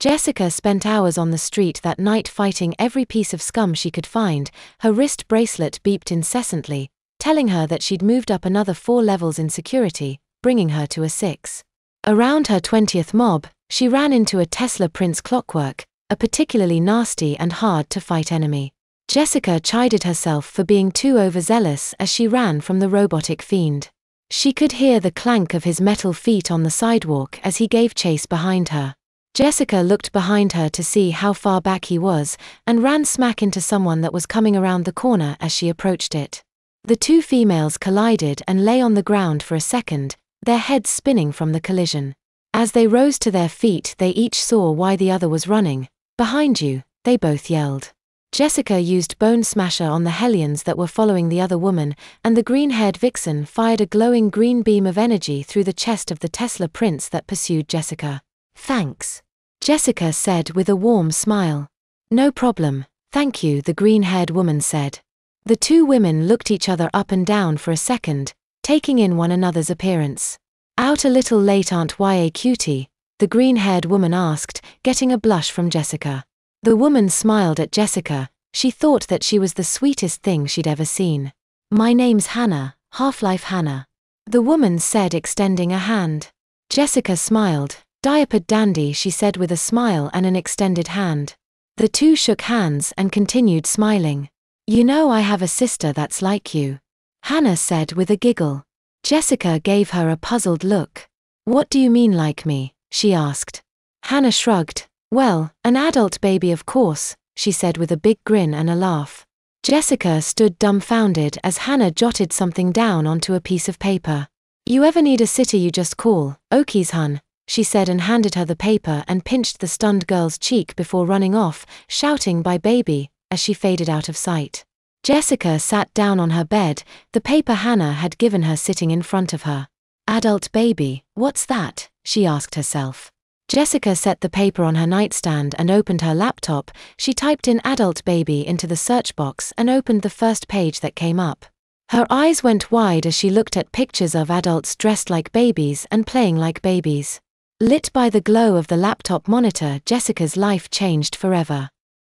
Jessica spent hours on the street that night fighting every piece of scum she could find. Her wrist bracelet beeped incessantly, telling her that she'd moved up another 4 levels in security, bringing her to a 6. Around her 20th mob, she ran into a Tesla Prince Clockwork, a particularly nasty and hard-to-fight enemy. Jessica chided herself for being too overzealous as she ran from the robotic fiend. She could hear the clank of his metal feet on the sidewalk as he gave chase behind her. Jessica looked behind her to see how far back he was, and ran smack into someone that was coming around the corner as she approached it. The 2 females collided and lay on the ground for a second, their heads spinning from the collision. As they rose to their feet, they each saw why the other was running. "Behind you," they both yelled. Jessica used Bone Smasher on the Hellions that were following the other woman, and the green-haired vixen fired a glowing green beam of energy through the chest of the Tesla Prince that pursued Jessica. "Thanks," Jessica said with a warm smile. "No problem, thank you," the green-haired woman said. The 2 women looked each other up and down for a second, taking in one another's appearance. "Out a little late, aren't ya, cutie?" the green-haired woman asked, getting a blush from Jessica. The woman smiled at Jessica. She thought that she was the sweetest thing she'd ever seen. "My name's Hannah, Half-Life Hannah," the woman said, extending a hand. Jessica smiled. "Diapered dandy," she said with a smile and an extended hand. The 2 shook hands and continued smiling. "You know, I have a sister that's like you," Hannah said with a giggle. Jessica gave her a puzzled look. "What do you mean, like me?" she asked. Hannah shrugged. "Well, an adult baby, of course," she said with a big grin and a laugh. Jessica stood dumbfounded as Hannah jotted something down onto a piece of paper. "You ever need a sitter, you just call Okies, hun," she said, and handed her the paper and pinched the stunned girl's cheek before running off, shouting "Bye baby," as she faded out of sight. Jessica sat down on her bed, the paper Hannah had given her sitting in front of her. "Adult baby, what's that?" she asked herself. Jessica set the paper on her nightstand and opened her laptop. She typed in "adult baby" into the search box and opened the first page that came up. Her eyes went wide as she looked at pictures of adults dressed like babies and playing like babies. Lit by the glow of the laptop monitor, Jessica's life changed forever.